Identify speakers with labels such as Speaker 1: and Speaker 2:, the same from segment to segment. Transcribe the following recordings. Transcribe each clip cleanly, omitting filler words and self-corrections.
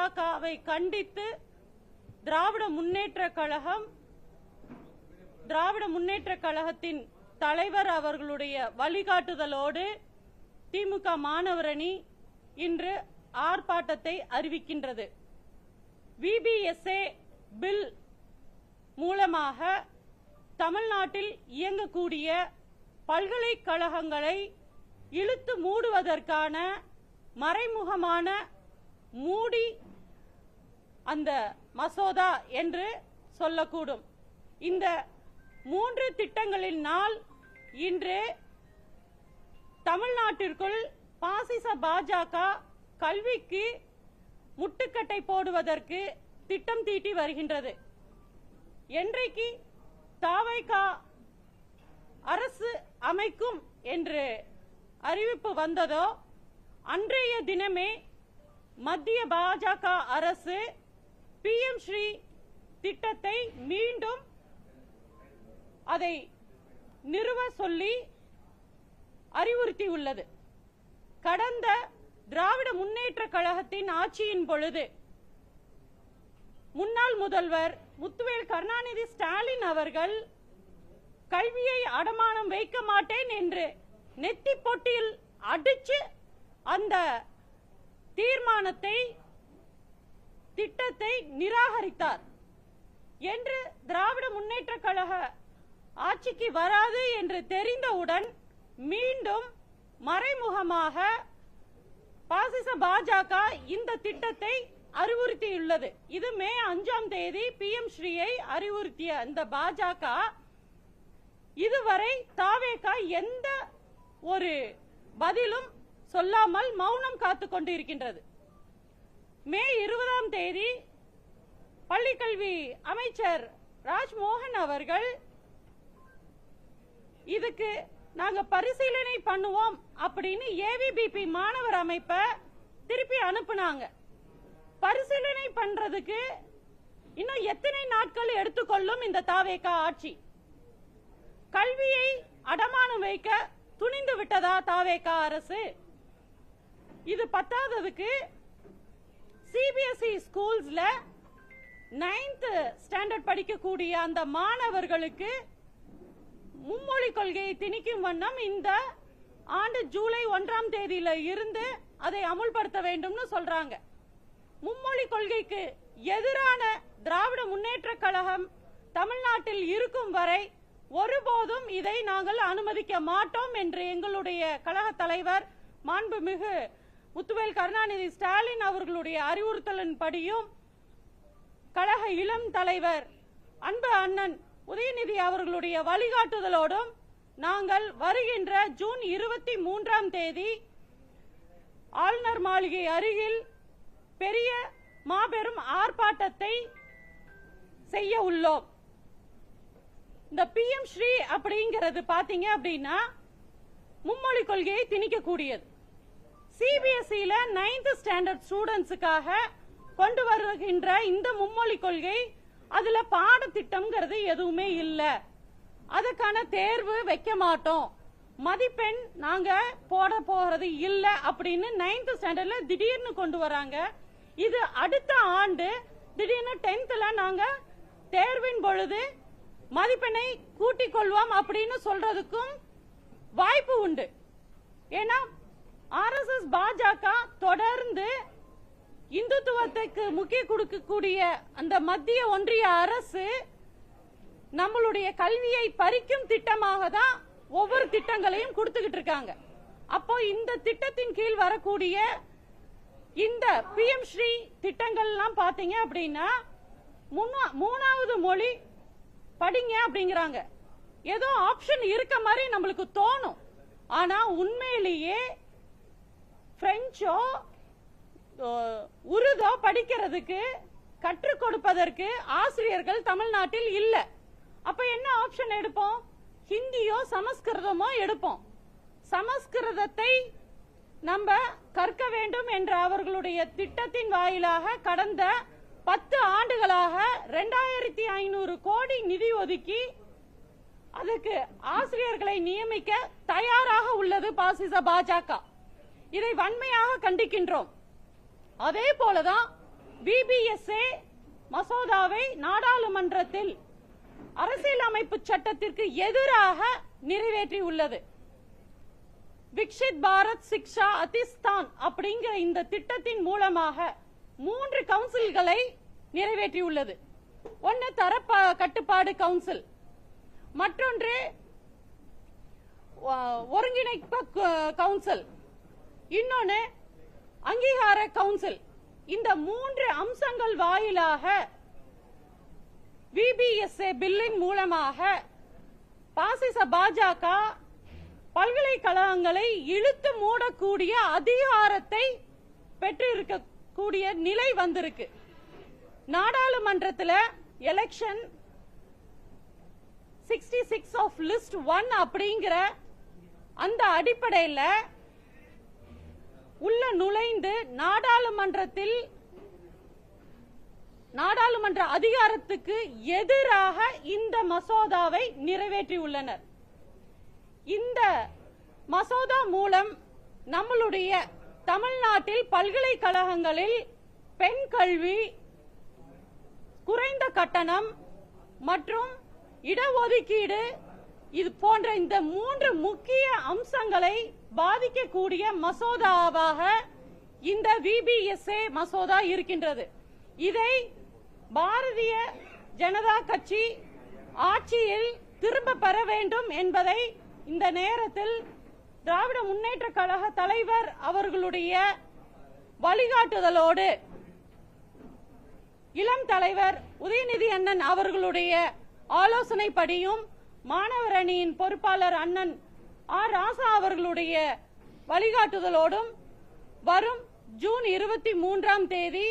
Speaker 1: பாஜகவை கண்டித்து திராவிட முன்னேற்ற கழகத்தின் தலைவர் அவர்களுடைய வழிகாட்டுதலோடு திமுக மாணவரணி இன்று ஆர்ப்பாட்டத்தை அறிவிக்கின்றது. VBSA பில் மூலமாக தமிழ்நாட்டில் இயங்கக்கூடிய பல்கலைக்கழகங்களை இழுத்து மூடுவதற்கான மறைமுகமான மூடி அந்த மசோதா என்று சொல்லக்கூடும். இந்த 3 திட்டங்களின் நாள் இன்று தமிழ்நாட்டிற்குள் பாசிச பாஜக கல்விக்கு முட்டுக்கட்டை போடுவதற்கு திட்டம் தீட்டி வருகின்றது. என்றைக்கு தவைக அரசு அமைக்கும் என்று அறிவிப்பு வந்ததோ அன்றைய தினமே மத்திய பாஜக அரசு PM ஸ்ரீ திட்டத்தை மீண்டும் அதை நிறுவ சொல்லி அறிவுறுத்தியுள்ளது. கடந்த திராவிட முன்னேற்ற கழகத்தின் ஆட்சியின் பொழுது முன்னாள் முதல்வர் முத்துவேல் கருணாநிதி ஸ்டாலின் அவர்கள் கல்வியை அடமானம் வைக்க மாட்டேன் என்று நெத்தி பொட்டியில் அடிச்சு அந்த தீர்மானத்தை திட்டத்தை நிராகரித்தார். என்று திராவிட முன்னேற்ற கழக ஆட்சிக்கு வராது என்று தெரிந்தவுடன் மீண்டும் மறைமுகமாக பாசிச பாஜக இந்த திட்டத்தை அறிவுறுத்தியுள்ளது. இது மே 5ஆம் தேதி PM ஸ்ரீயை அறிவுறுத்திய இந்த பாஜக இதுவரை தவேக எந்த ஒரு பதிலும் சொல்லாமல் மௌனம் காத்துக் கொண்டிருக்கின்றது. மே 20ஆம் தேதி பள்ளிக்கல்வி அமைச்சர் ராஜ்மோகன் அவர்கள் இதுக்கு நாங்க பரிசீலனை பண்ணுவோம் அப்படின்னு AVBP மாணவர் அமைப்பை திருப்பி அனுப்புனாங்க. பரிசீலனை பண்றதுக்கு இன்னும் எத்தனை நாட்கள் எடுத்துக்கொள்ளும் இந்த தவேக ஆட்சி? கல்வியை அடமானம் வைக்க துணிந்து விட்டதா தவேக அரசு? இது பத்தாததுக்கு CBSE ஸ்கூல்ஸ்ல 9th ஸ்டாண்டர்ட் படிக்கக்கூடிய அந்த மாணவர்களுக்கு மும்மொழி கொள்கையை திணிக்கும் வண்ணம் இந்த ஆண்டு ஜூலை 1ஆம் தேதியில இருந்து அதை அமுல்படுத்த வேண்டும்னு சொல்றாங்க. மும்மொழி கொள்கைக்கு எதிரான திராவிட முன்னேற்ற கழகம் தமிழ்நாட்டில் இருக்கும் வரை ஒருபோதும் இதை நாங்கள் அனுமதிக்க மாட்டோம் என்று எங்களுடைய கழக தலைவர் மாண்புமிகு முத்துவேல் கருணாநிதி ஸ்டாலின் அவர்களுடைய அறிவுறுத்தலின்படியும் கழக இளம் தலைவர் அன்பு அண்ணன் உதயநிதி அவர்களுடைய வழிகாட்டுதலோடும் நாங்கள் வருகின்ற ஜூன் 23ஆம் தேதி ஆளுநர் மாளிகை அருகில் பெரிய மாபெரும் ஆர்ப்பாட்டத்தை செய்ய உள்ளோம். இந்த PM ஸ்ரீ அப்படிங்கிறது பாத்தீங்க அப்படின்னா மும்மொழி கொள்கையை திணிக்கக்கூடியது. CBSEல 9th ஸ்டாண்டர்ட் ஸ்டூடெண்ட்ஸுக்காக கொண்டு வருகின்ற இந்த மும்மொழி கொள்கை அதுல பாடத்திட்டம்ங்கிறது எதுவுமே இல்ல. அதுக்கான தேர்வு வைக்க மாட்டோம், மதிப்பெண் நாங்க போட போறது இல்ல அப்படின்னு 9th ஸ்டாண்டர்ட்ல திடீர்னு கொண்டு வராங்க. இது அடுத்த ஆண்டு திடீர்னு 10thல நாங்க தேர்வின் பொழுது மதிப்பெண்ணை கூட்டிக் கொள்வோம் அப்படின்னு சொல்றதுக்கும் வாய்ப்பு உண்டு. ஏன்னா RSS பாஜக தொடர்ந்து இந்துத்துவத்துக்கு முக்கிய கொடுக்கக்கூடிய அந்த மத்திய ஒன்றிய அரசு நம்மளுடைய கல்வியை பறிக்கும் திட்டமாக தான் ஒவ்வொரு திட்டங்களையும் கொடுத்துக்கிட்டு இருக்காங்க. அப்போ இந்த திட்டத்தின் கீழ் வரக்கூடிய இந்த PM ஸ்ரீ திட்டங்கள் எல்லாம் பாத்தீங்க அப்படின்னா 3வது மொழி படிங்க அப்படிங்கிறாங்க. ஏதோ ஆப்ஷன் இருக்க மாதிரி நம்மளுக்கு தோணும். ஆனா உண்மையிலேயே பிரெஞ்சோ உருதோ படிக்கிறதுக்கு கற்றுக் கொடுப்பதற்கு ஆசிரியர்கள் தமிழ்நாட்டில் இல்ல. அப்ப என்ன ஆப்ஷன் எடுப்போம்? ஹிந்தியோ சமஸ்கிருதமோ எடுப்போம். சமஸ்கிருதத்தை நம்ம கற்க வேண்டும் என்ற அவர்களுடைய திட்டத்தின் வாயிலாக கடந்த 10 ஆண்டுகளாக 2500 கோடி நிதி ஒதுக்கி அதுக்கு ஆசிரியர்களை நியமிக்க தயாராக உள்ளது பாசிச பாஜக. இதை வன்மையாக கண்டிக்கின்றோம். அதே போலதான் VBSA மசோதாவை நாடாளுமன்றத்தில் அரசியலமைப்பு சட்டத்திற்கு எதிராக நிறைவேற்றியுள்ளது. விக்ஷித் பாரத் சிக்ஷா அதிஸ்தான் அப்படிங்கிற இந்த திட்டத்தின் மூலமாக 3 கவுன்சில்களை நிறைவேற்றியுள்ளது. ஒன்று தர கட்டுப்பாடு கவுன்சில், மற்றொன்று ஒருங்கிணைப்பு கவுன்சில், இன்னொன்று அங்கீகார கவுன்சில். இந்த 3 அம்சங்கள் வாயிலாக VBSA பில்லின் மூலமாக பாசிச பாஜக பல்கலைக்கழகங்களை இழுத்து மூடக்கூடிய அதிகாரத்தை பெற்றிருக்கக்கூடிய நிலை வந்திருக்கு. நாடாளுமன்றத்தில் எலெக்ஷன் 66 ஆஃப் லிஸ்ட் 1 அப்படிங்கிற அந்த அடிப்படையில் உள்ள நுழைந்து நாடாளுமன்ற அதிகாரத்துக்கு எதிராக இந்த மசோதாவை நிறைவேற்றியுள்ளனர். இந்த மசோதா மூலம் நம்மளுடைய தமிழ்நாட்டில் பல்கலைக்கழகங்களில் பெண் கல்வி, குறைந்த கட்டணம் மற்றும் இடஒதுக்கீடு இது போன்ற இந்த 3 முக்கிய அம்சங்களை பாதிக்கக்கூடிய மசோதாவாக இந்த VBSA மசோதா இருக்கின்றது. இதை பாரதிய ஜனதா கட்சி ஆட்சியில் திரும்ப பெற வேண்டும் என்பதை இந்த நேரத்தில் திராவிட முன்னேற்ற கழக தலைவர் அவர்களுடைய வழிகாட்டுதலோடு இளம் தலைவர் உதயநிதி அண்ணன் அவர்களுடைய ஆலோசனைப்படியும் மாணவர் அணியின் பொறுப்பாளர் அண்ணன் ஆர் ராசா அவர்களுடைய வழிகாட்டுதலோடும் வரும் ஜூன் 23ஆம் தேதி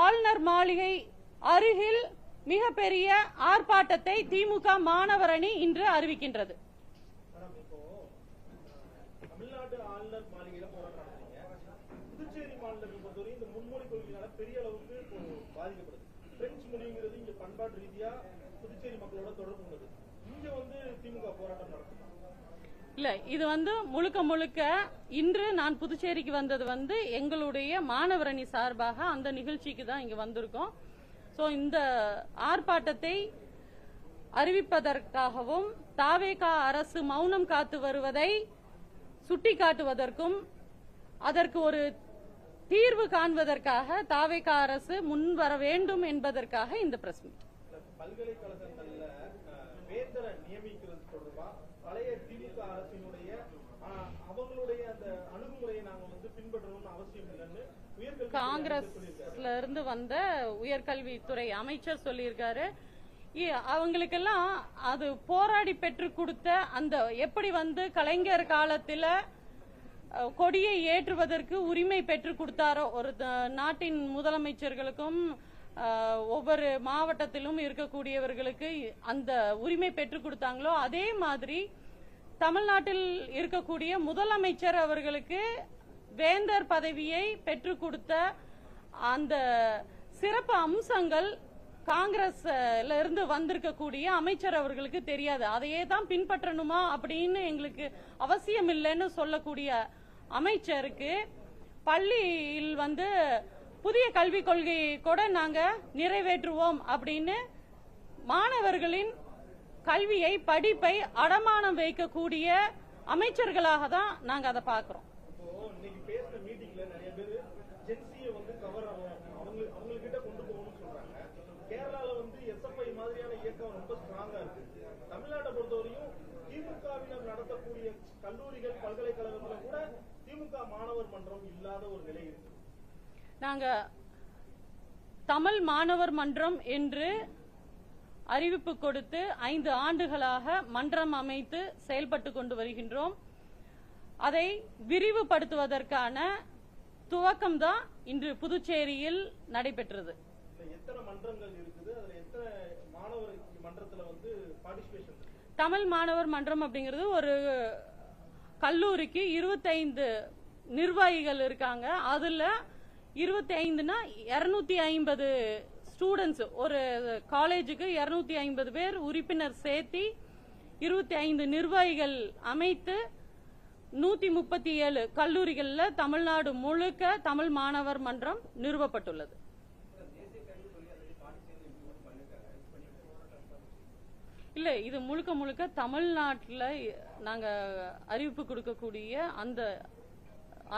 Speaker 1: ஆளுநர் மாளிகை அருகில் மிகப்பெரிய ஆர்ப்பாட்டத்தை திமுக மாணவர் அணி இன்று அறிவிக்கின்றது.
Speaker 2: தமிழ்நாடு ஆளுநர் மாளிகையில போராட்டம் நடத்துறீங்க. புதுச்சேரி மாநிலத்தை பொறுத்தவரை இந்த முன்மொழி கொள்கையால பெரிய அளவுக்கு பாதிக்கப்படுது. பிரெஞ்சு மொழிங்கிறது இங்க பண்பாட்டு ரீதியா புதுச்சேரி மக்களோட தொடர்பு உள்ளது. இங்க திமுக போராட்டம் நடத்தும்
Speaker 1: இல்ல, இது முழுக்க முழுக்க இன்று நான் புதுச்சேரிக்கு வந்தது எங்களுடைய மாணவர் அணி சார்பாக அந்த நிகழ்ச்சிக்கு தான் இங்க வந்திருக்கோம். சோ இந்த ஆர்ப்பாட்டத்தை அறிவிப்பதற்காகவும் தாவேகா அரசு மௌனம் காத்து வருவதை சுட்டிக்காட்டுவதற்கும் அதற்கு ஒரு தீர்வு காண்பதற்காக தாவேகா அரசு முன்வர வேண்டும் என்பதற்காக இந்த பிரஸ் மீட்.
Speaker 2: பல்கலைக்கழகங்கள்ல வேந்தரை நியமிக்கிறது தொடர்பா பழைய திமுக அரசினுடைய அவங்களுடைய அந்த அணுகுமுறையை நாங்க பின்பற்றணும்னு அவசியம் இல்லைன்னு
Speaker 1: காங்கிரஸ்ல இருந்து வந்த உயர்கல்வித்துறை அமைச்சர் சொல்லியிருக்காரு. அவங்களுக்கெல்லாம் அது போராடி பெற்றுக் கொடுத்த அந்த எப்படி கலைஞர் காலத்தில் கொடியை ஏற்றுவதற்கு உரிமை பெற்றுக் கொடுத்தாரோ ஒரு நாட்டின் முதலமைச்சர்களுக்கும் ஒவ்வொரு மாவட்டத்திலும் இருக்கக்கூடியவர்களுக்கு அந்த உரிமை பெற்றுக் கொடுத்தாங்களோ அதே மாதிரி தமிழ்நாட்டில் இருக்கக்கூடிய முதலமைச்சர் அவர்களுக்கு வேந்தர் பதவியை பெற்றுக் கொடுத்த அந்த சிறப்பு அம்சங்கள் காங்கிரஸ்ல இருந்து வந்திருக்கக்கூடிய அமைச்சர் அவர்களுக்கு தெரியாது. அதையே தான் பின்பற்றணுமா அப்படின்னு எங்களுக்கு அவசியம் இல்லைன்னு சொல்லக்கூடிய அமைச்சருக்கு பள்ளியில் புதிய கல்விக் கொள்கையை கூட நாங்க நிறைவேற்றுவோம் அப்படின்னு மாணவர்களின் கல்வியை படிப்பை அடமானம் வைக்கக்கூடிய அமைச்சர்களாக தான் நாங்க அதை பார்க்கிறோம்.
Speaker 2: கேரளால எஸ்எஃப்ஐ மாதிரியான இயக்கம் ரொம்ப ஸ்ட்ராங்கா இருக்கு. தமிழ்நாட்டை பொறுத்தவரையும் திமுகவினர் நடத்தக்கூடிய கல்லூரிகள் பல்கலைக்கழகத்துல கூட திமுக மாணவர் மன்றம் இல்லாத ஒரு நிலை இருக்கு.
Speaker 1: நாங்க தமிழ் மாணவர் மன்றம் என்று அறிவிப்பு கொடுத்து 5 ஆண்டுகளாக மன்றம் அமைத்து செயல்பட்டு கொண்டு வருகின்றோம். அதை விரிவுபடுத்துவதற்கான துவக்கம் தான் இன்று புதுச்சேரியில் நடைபெற்றது.
Speaker 2: எத்தனை மன்றங்கள் இருக்குது? அதுல எத்தனை மாணவர் மன்றத்துல பார்ட்டிசிபேஷன்?
Speaker 1: தமிழ் மாணவர் மன்றம் அப்படிங்கிறது ஒரு கல்லூரிக்கு 25 நிர்வாகிகள் இருக்காங்க. அதுல 25னா 250 ஸ்டூடெண்ட்ஸ், ஒரு காலேஜுக்கு 250 பேர் உறுப்பினர் சேர்த்தி 25 நிர்வாகிகள் அமைத்து 137 கல்லூரிகள்ல தமிழ்நாடு முழுக்க தமிழ் மாணவர் மன்றம் நிறுவப்பட்டுள்ளது. இல்ல, இது முழுக்க முழுக்க தமிழ்நாட்டுல நாங்க அறிவிப்பு கொடுக்கக்கூடிய அந்த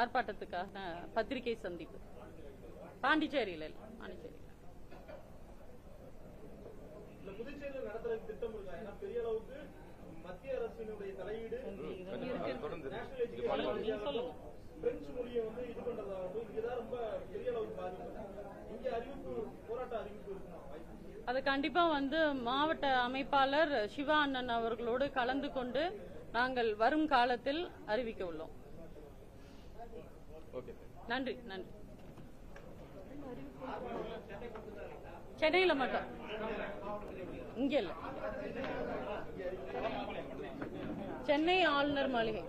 Speaker 1: ஆர்ப்பாட்டத்துக்காக பத்திரிகை சந்திப்பு. பாண்டிச்சேரியில இல்ல, பாண்டிச்சேரி
Speaker 2: இல்ல புதுச்சேரியில் நடத்துறதுக்கு திட்டம் இருக்கா? ஏன்னா பெரிய அளவுக்கு மத்திய அரசினுடைய தலையீடு நேஷனல் எஜுகேஷன் பிரெஞ்சு மொழியை வந்து இது பண்றதாகட்டும் இங்கதான் ரொம்ப பெரிய அளவுக்கு பாதிப்பு. இங்க அறிவிப்பு போராட்ட அறிவிப்பு இருக்குமா?
Speaker 1: அது கண்டிப்பா வந்து மாவட்ட அமைப்பாளர் சிவா அண்ணன் அவர்களோடு கலந்து கொண்டு நாங்கள் வரும் காலத்தில் அறிவிக்க உள்ளோம். நன்றி. நன்றி. சென்னையில மட்டும், இங்க இல்ல. சென்னை ஆளுநர் மாளிகை.